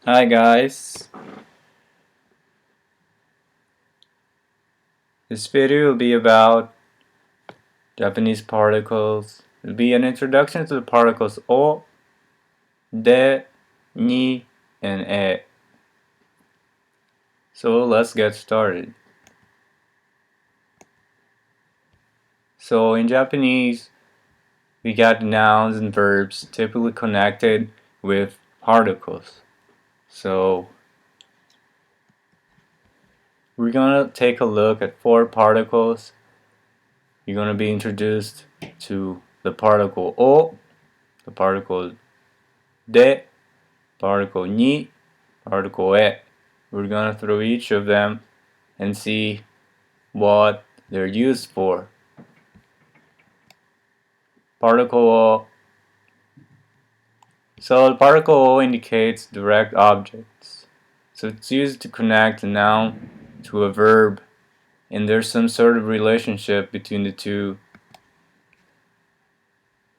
Hi guys, this video will be about Japanese particles. It will be an introduction to the particles o, de, ni, and e. So let's get started. So in Japanese, we got nouns and verbs typically connected with particles. So we're gonna take a look at 4 particles. You're gonna be introduced to the particle o, the particle de, particle ni, particle e. We're gonna throw each of them and see what they're used for. Particle O. So the particle O indicates direct objects. So it's used to connect a noun to a verb, and there's some sort of relationship between the two.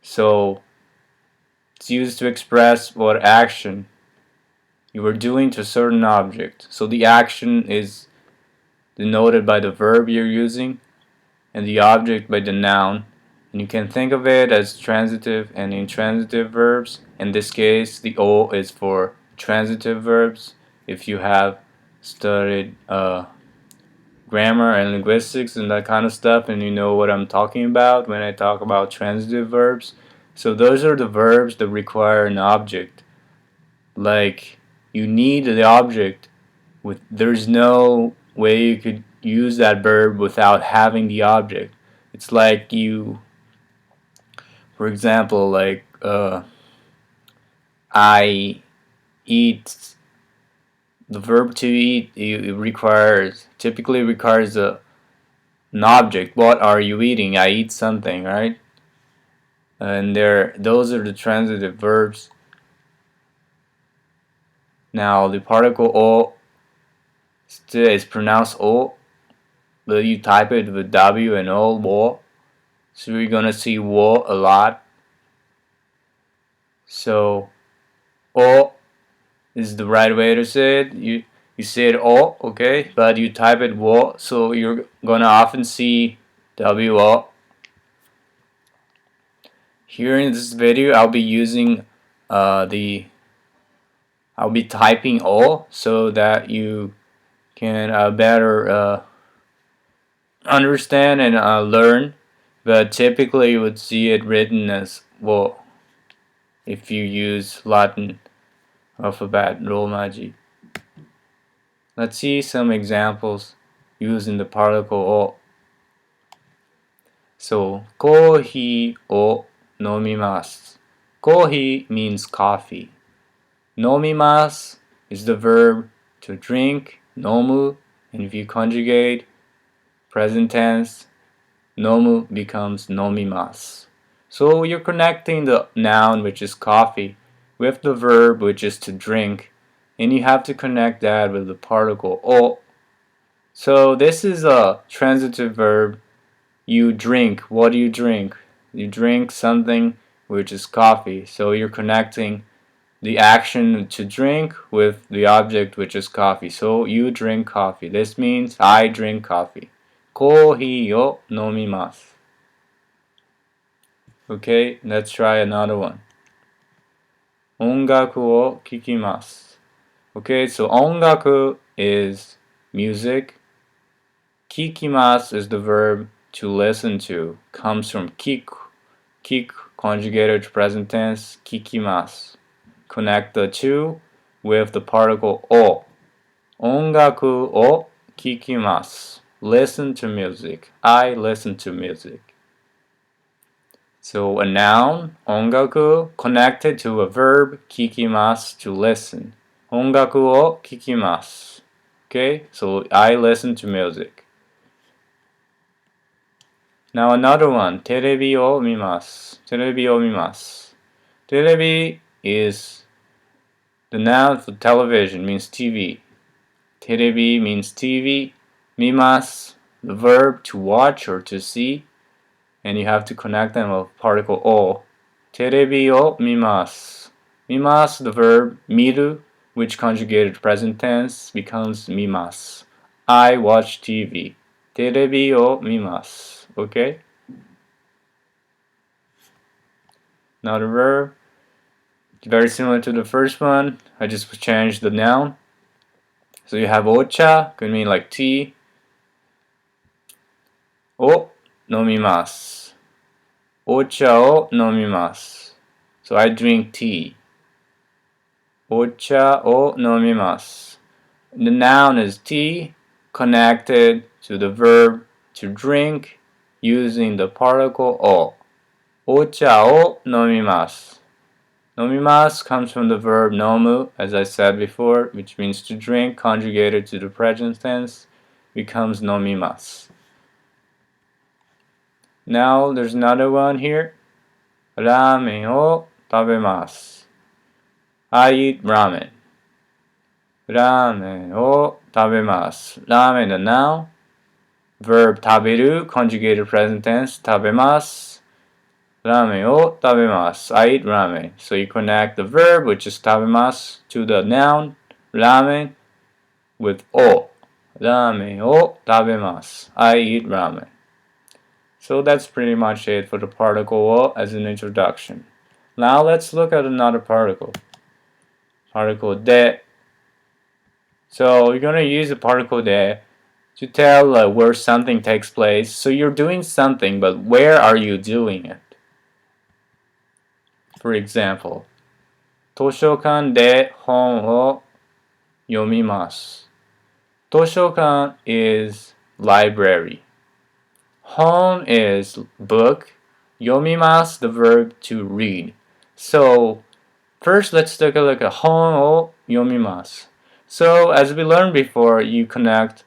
So it's used to express what action you are doing to a certain object. So the action is denoted by the verb you're using, and the object by the noun. And you can think of it as transitive and intransitive verbs. In this case, the O is for transitive verbs. If you have studied grammar and linguistics and that kind of stuff, and you know what I'm talking about when I talk about transitive verbs. So those are the verbs that require an object. Like you need the object there's no way you could use that verb without having the object. It's like you, for example, like I eat. The verb to eat it typically requires an object. What are you eating? I eat something, right? And those are the transitive verbs. Now the particle o is pronounced o, but you type it with w and o, wo. So you're gonna see wo a lot. So o is the right way to say it. You say it o, okay, but you type it wo, so you're gonna often see wo. Here in this video, I'll be using I'll be typing o so that you can better understand and learn. But typically, you would see it written as wo if you use Latin alphabet Romaji. Let's see some examples using the particle o. So, コーヒーを飲みます. Kohi means coffee. Nomimasu is the verb to drink, nomu, and if you conjugate present tense, nomu becomes nomimasu. So you're connecting the noun, which is coffee, with the verb, which is to drink, and you have to connect that with the particle o. So this is a transitive verb. You drink. What do you drink? You drink something which is coffee. So you're connecting the action to drink with the object which is coffee. So you drink coffee. This means I drink coffee. コーヒーを飲みます. Okay, let's try another one. 音楽を聴きます. Okay, so 音楽 is music. 聞きます is the verb to listen to. Comes from 聞く. 聞く conjugated to present tense. 聞きます. Connect the two with the particle o. 音楽を聴きます. Listen to music. I listen to music. So a noun, 音楽, connected to a verb, 聴きます to listen. 音楽を聴きます. Okay, so I listen to music. Now another one, テレビを見ます. テレビを見ます. テレビ is the noun for television, means TV. テレビ means TV. 見ます the verb to watch or to see. And you have to connect them with particle o. テレビを見ます. 見ます the verb 見る which conjugated present tense becomes mimasu. I watch TV. テレビを見ます. Okay? Now the verb, very similar to the first one. I just changed the noun. So you have ocha, could mean like tea. O nomimasu. Ocha o nomimasu. So I drink tea. Ocha o nomimasu. The noun is tea connected to the verb to drink using the particle o. Ocha o nomimasu. Nomimasu comes from the verb nomu, as I said before, which means to drink, conjugated to the present tense, becomes nomimasu. Now there's another one here. Ramen o tabemasu. I eat ramen. Ramen o tabemasu. Ramen, the noun. Verb taberu, conjugated present tense, tabemasu. Ramen o tabemasu. I eat ramen. So you connect the verb, which is tabemasu, to the noun, ramen, with o. Ramen o tabemasu. I eat ramen. So that's pretty much it for the particle o as an introduction. Now let's look at another particle. Particle de. So you're going to use the particle de to tell where something takes place. So you're doing something, but where are you doing it? For example, 図書館で本を読みます. 図書館 is library. 本 is book. 読みます the verb to read. So first let's take a look at 本を読みます. So as we learned before, you connect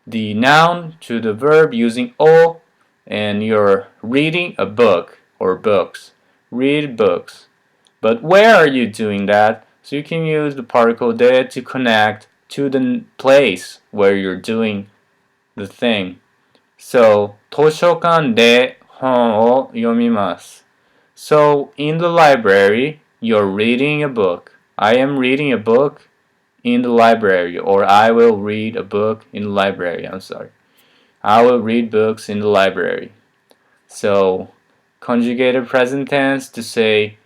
the noun to the verb using o, and you're reading a book or books. Read books. But where are you doing that? So you can use the particle de to connect to the place where you're doing the thing. So 図書館で本を読みます. So in the library, you're reading a book. I am reading a book in the library, or I will read a book in the library. I'm sorry. I will read books in the library. So conjugated present tense to say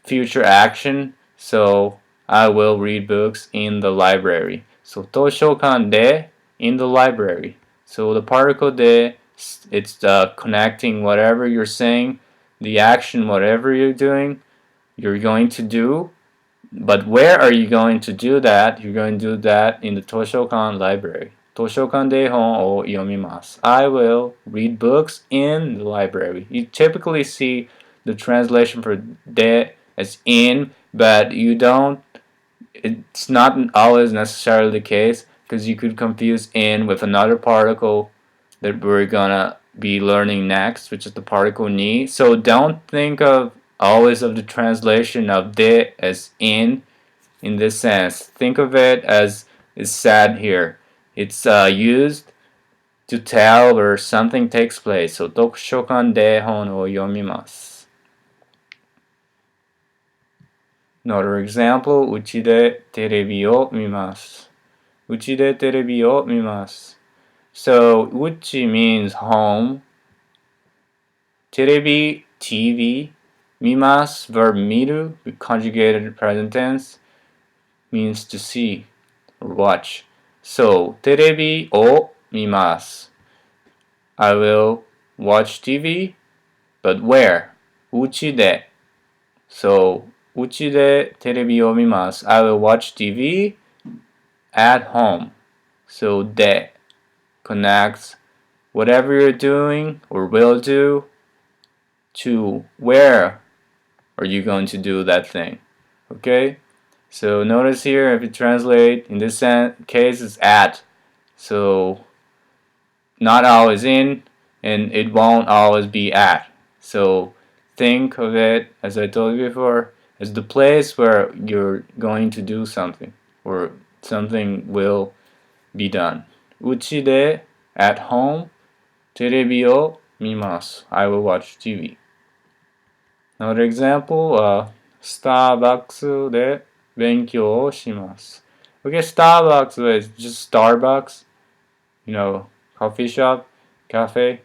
future action. So I will read books in the library. So 図書館で in the library. So the particle de, it's connecting whatever you're saying, the action, whatever you're doing, you're going to do. But where are you going to do that? You're going to do that in the 図書館 library. 図書館で本を読みます. I will read books in the library. You typically see the translation for de as in, but you don't. It's not always necessarily the case, because you could confuse in with another particle that we're gonna be learning next, which is the particle ni. So don't think of always of the translation of de as in this sense. Think of it as is said here. It's used to tell where something takes place. So 読書館で本を読みます. Another example, うちでテレビを見ます. うちでテレビを見ます. So うち means home. テレビ TV. 見ます verb 見る conjugated present tense means to see or watch. So テレビを見ます. I will watch TV, but where? うちで. So うちでテレビを見ます. I will watch TV at home. So で connects whatever you're doing or will do to where are you going to do that thing. Okay? So notice here, if you translate, in this case it's at. So not always in, and it won't always be at. So think of it, as I told you before, as the place where you're going to do something, or something will be done. うちで at home, テレビを見ます. I will watch TV. Another example, スターバックスで Benkyou shimasu. Okay, Starbucks is just Starbucks, coffee shop, cafe.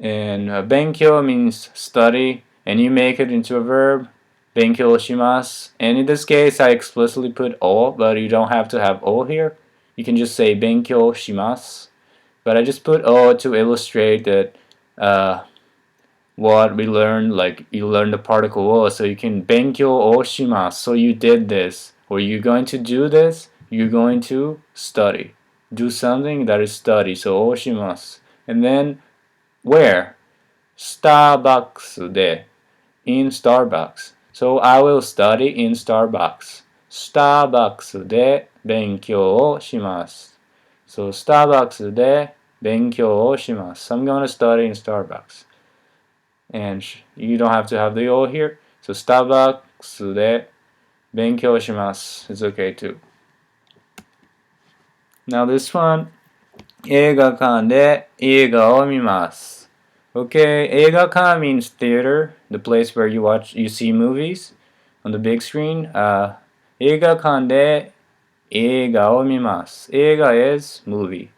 And benkyou means study, and you make it into a verb. Benkyou shimasu. And in this case, I explicitly put o, but you don't have to have o here. You can just say benkyou shimasu. But I just put o to illustrate that what we learned, like you learned the particle o, so you can benkyou o shimasu. So you did this, or you're going to do this. You're going to study, do something that is study. So o shimasu, and then where? Starbucks de, in Starbucks. So I will study in Starbucks. Starbucks de 勉強をします。So Starbucks de 勉強をします。So I'm going to study in Starbucks. And you don't have to have the O here. So Starbucks de 勉強します is okay too. Now this one, 映画館で映画を見ます。Okay, 映画館 means theater, the place where you see movies on the big screen. 映画館で映画を見ます。映画 is movie.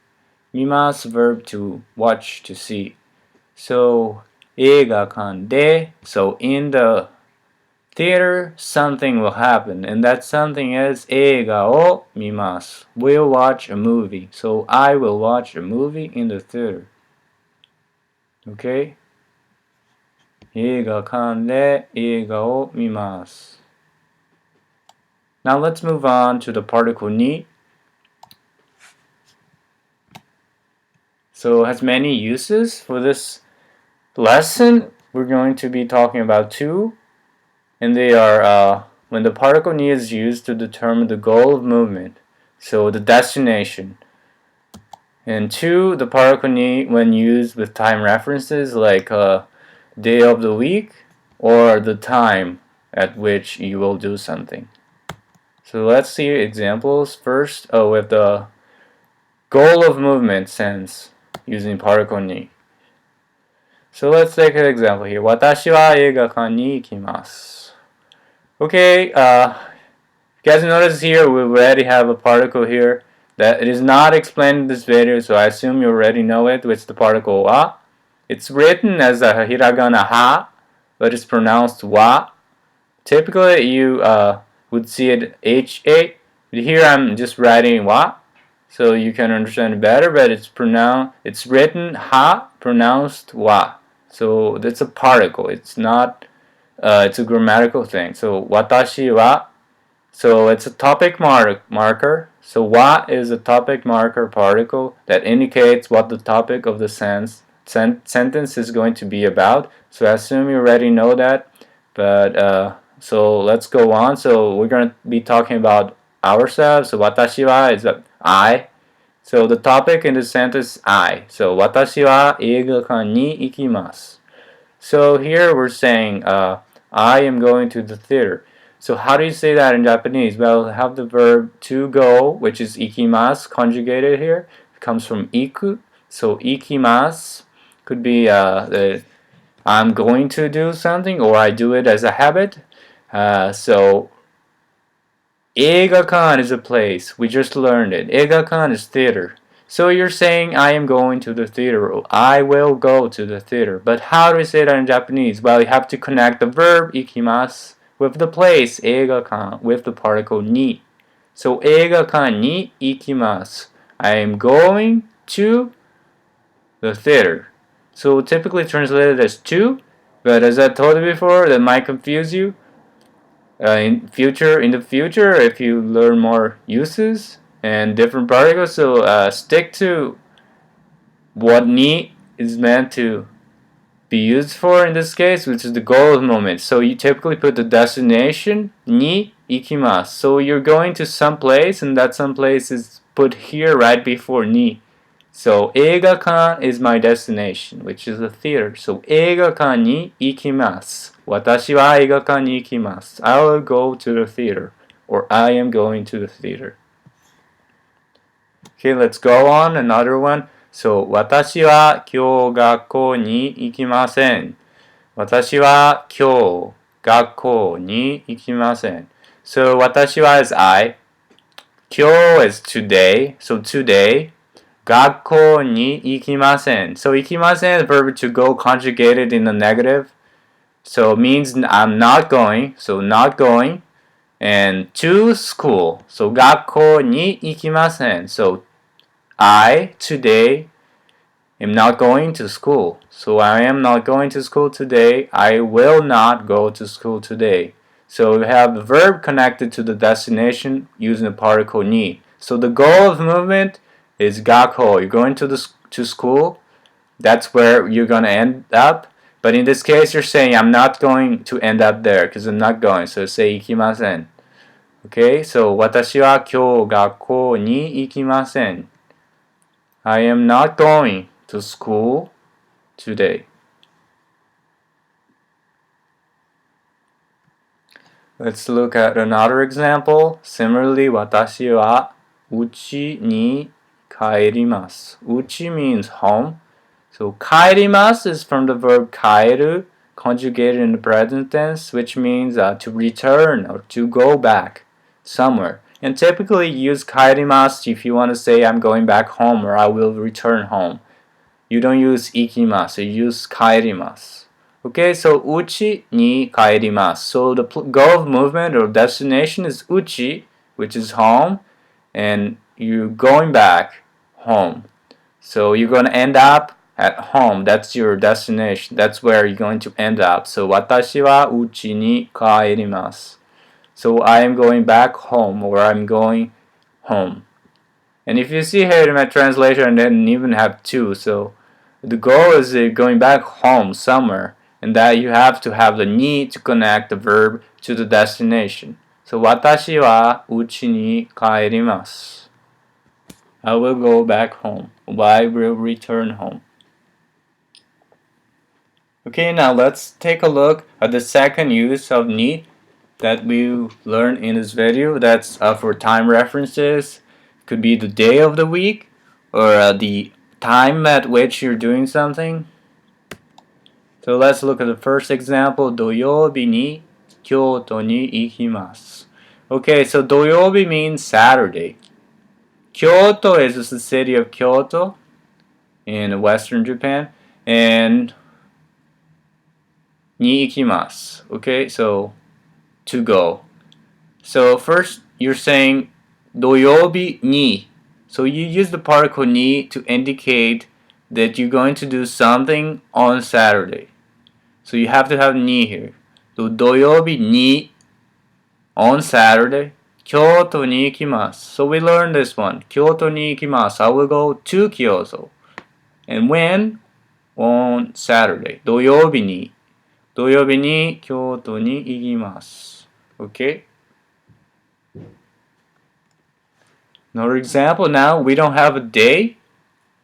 見ます verb to watch, to see. So 映画館で so in the theater something will happen, and that something is 映画を見ます. We'll watch a movie. So I will watch a movie in the theater. Okay? 映画館で映画を見ます. Now let's move on to the particle ni. So it has many uses. For this lesson, we're going to be talking about two. And they are when the particle ni is used to determine the goal of movement. So the destination. And two, the particle ni when used with time references like day of the week or the time at which you will do something. So let's see examples first with the goal of movement sense using particle ni. So let's take an example here. 私は映画館に行きます. Okay, you guys notice here we already have a particle here that it is not explained in this video, so I assume you already know it, with the particle wa. It's written as a hiragana ha, but it's pronounced wa. Typically you would see it ha, but here I'm just writing wa, so you can understand it better, but it's written ha, pronounced wa. So that's a particle, it's not, it's a grammatical thing. So watashi wa, so it's a topic marker. So wa is a topic marker particle that indicates what the topic of the sentence is going to be about. So I assume you already know that, but so let's go on. So we're going to be talking about ourselves. So watashi wa is I. So the topic in the sentence is I. So watashi wa eigakan ni ikimasu. So here we're saying I am going to the theater. So how do you say that in Japanese? Well, have the verb to go, which is ikimasu, conjugated here. It comes from iku. So ikimasu could be I'm going to do something, or I do it as a habit. So eigakan is a place. We just learned it. Eigakan is theater. So you're saying I am going to the theater, or I will go to the theater. But how do we say that in Japanese? Well, you have to connect the verb ikimasu with the place eigakan with the particle ni. So eigakan ni ikimasu. I am going to the theater. So typically translated as to, but as I told you before, that might confuse you. In the future, if you learn more uses and different particles, so stick to what ni is meant to be used for in this case, which is the goal of the moment. So you typically put the destination ni ikimasu. So you're going to some place, and that some place is put here right before ni. So eigakan is my destination, which is the theater. So eigakan ni ikimasu. Watashi wa eigakan ni ikimasu. I will go to the theater, or I am going to the theater. Okay, let's go on. Another one. So 私は今日学校に行きません。私は今日学校に行きません. So 私は is I. 今日 is today. So today. 学校に行きません. So 行きません is verb to go conjugated in the negative. So it means I'm not going. So not going. And to school. So 学校に行きません. So I today am not going to school. So I am not going to school today. I will not go to school today. So we have the verb connected to the destination using the particle ni. So the goal of movement is gakko. You're going to school. That's where you're going to end up. But in this case, you're saying I'm not going to end up there because I'm not going. So say ikimasen. Okay, so 私は今日学校に行きません. I am not going to school today. Let's look at another example. Similarly, 私は家に帰ります. Uchi means home. So 帰ります is from the verb 帰る, conjugated in the present tense, which means to return or to go back somewhere. And typically you use 帰ります if you want to say I'm going back home or I will return home. You don't use 行きます, you use 帰ります. Okay, so 家に帰ります. So the goal of movement or destination is 家, which is home, and you're going back home. So you're going to end up at home. That's your destination. That's where you're going to end up. So 私は家に帰ります. So I am going back home or I'm going home. And if you see here in my translation, I didn't even have two. So the goal is going back home somewhere, and that you have to have the need to connect the verb to the destination. So 私は家に帰ります. I will go back home. I will return home. Okay, now let's take a look at the second use of ni that we learned in this video. That's for time references. It could be the day of the week or the time at which you're doing something. So let's look at the first example. 土曜日に京都に行きます. Okay, so 土曜日 means Saturday. Kyoto is the city of Kyoto in western Japan. And に行きます. Okay, so to go. So first you're saying 土曜日に. So you use the particle に to indicate that you're going to do something on Saturday. So you have to have に here. So 土曜日に on Saturday 京都に行きます. So we learned this one. 京都に行きます. I will go to Kyoto. And when? On Saturday. 土曜日に京都に行きます. Okay? Another example now, we don't have a day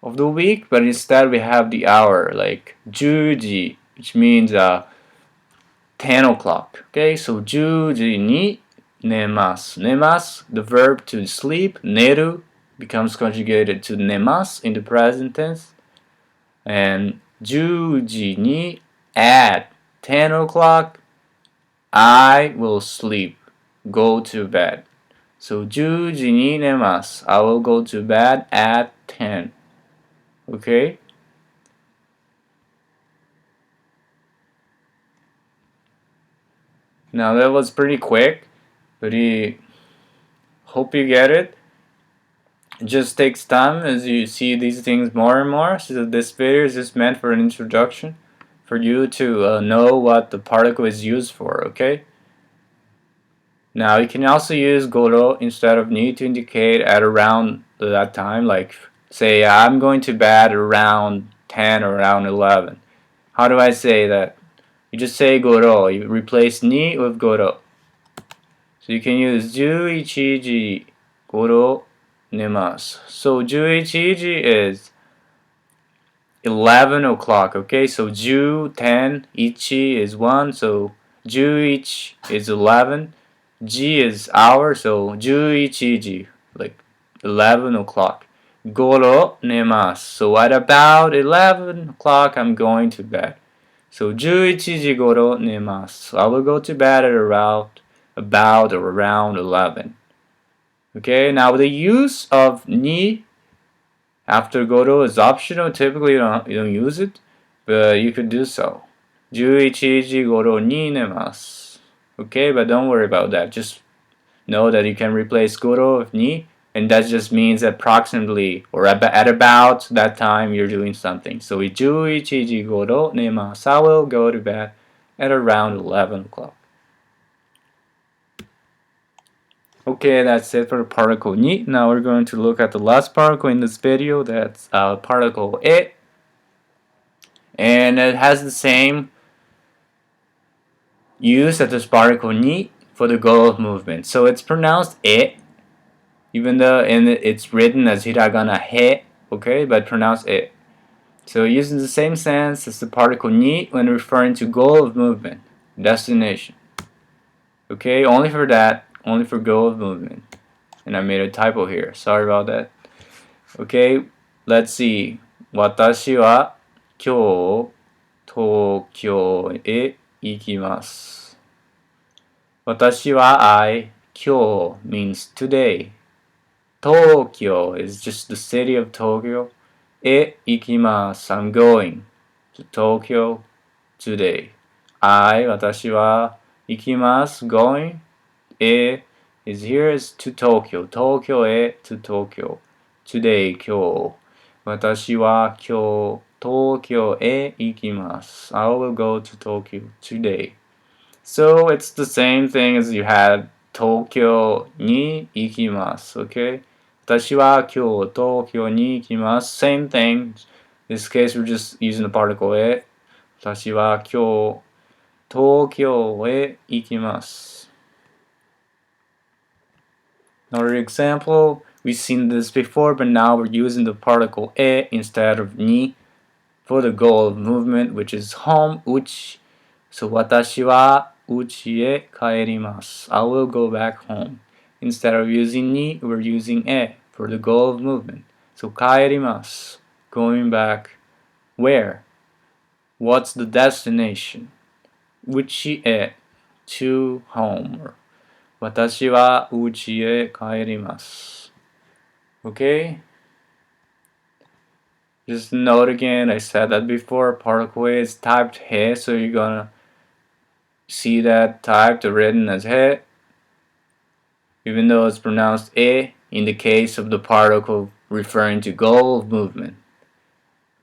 of the week, but instead we have the hour, like 10時, which means 10 o'clock. Okay, so 10時に寝ます. 寝ます, the verb to sleep, 寝る becomes conjugated to 寝ます in the present tense. And 10時に at 10 o'clock, I will sleep, go to bed. So 10時に寝ます. I will go to bed at 10. Okay? Now that was pretty quick, but I hope you get it. It just takes time as you see these things more and more. So this video is just meant for an introduction, for you to know what the particle is used for, okay? Now you can also use goro instead of ni to indicate at around that time, like say I'm going to bed around 10 or around 11. How do I say that? You just say goro. You replace ni with goro. So you can use 11時頃寝ます. So 11時 is 11 o'clock, okay? So 10, 10, ichi is 1, so 11 is 11. G is hour, so 11時, like 11 o'clock. Goro nemasu. So at about 11 o'clock, I'm going to bed. So 11時頃 nemasu. So I will go to bed at around about or around 11. Okay, now the use of ni after goro is optional. Typically you don't use it, but you could do so. 11時頃に寝ます. Okay, but don't worry about that. Just know that you can replace goro with ni, and that just means approximately or at about that time you're doing something. So 11時頃寝ます. I will go to bed at around 11 o'clock. Okay, that's it for the particle ni. Now we're going to look at the last particle in this video. That's particle e. And it has the same use as this particle ni for the goal of movement. So it's pronounced e, even though it's written as hiragana he, okay, but pronounced e. So using the same sense as the particle ni when referring to goal of movement, destination. Okay, only for that, only for goal of movement. And I made a typo here. Sorry about that. Okay, let's see. 私は今日東京へ行きます。私は I 今日 means today. Tokyo is just the city of Tokyo. へ行きます I'm going to Tokyo today. 私は行きます going. へ is here is to Tokyo. Tokyo へ to Tokyo. Today 今日。私は今日東京へ行きます。I will go to Tokyo today. So it's the same thing as you had 東京に行きます。Okay? 私は今日東京に行きます。Same thing. In this case, we're just using the particle へ。私は今日東京へ行きます。Another example, we've seen this before, but now we're using the particle e instead of ni for the goal of movement, which is home, uchi. So 私は家へ帰ります. I will go back home. Instead of using ni, we're using e for the goal of movement. So 帰ります. Going back. Where? What's the destination? 家へ to home. 私は家へ帰ります. Okay? Just note again, I said that before, particle is typed he, so you're gonna see that typed or written as he, even though it's pronounced e in the case of the particle referring to goal of movement.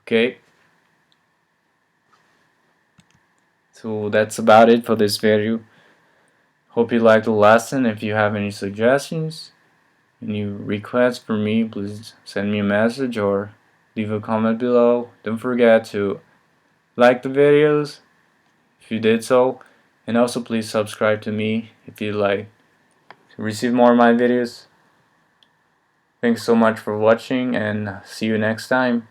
Okay? So that's about it for this video. Hope you liked the lesson. If you have any suggestions, any requests for me, please send me a message or leave a comment below. Don't forget to like the videos if you did so, and also please subscribe to me if you'd like to receive more of my videos. Thanks so much for watching, and see you next time.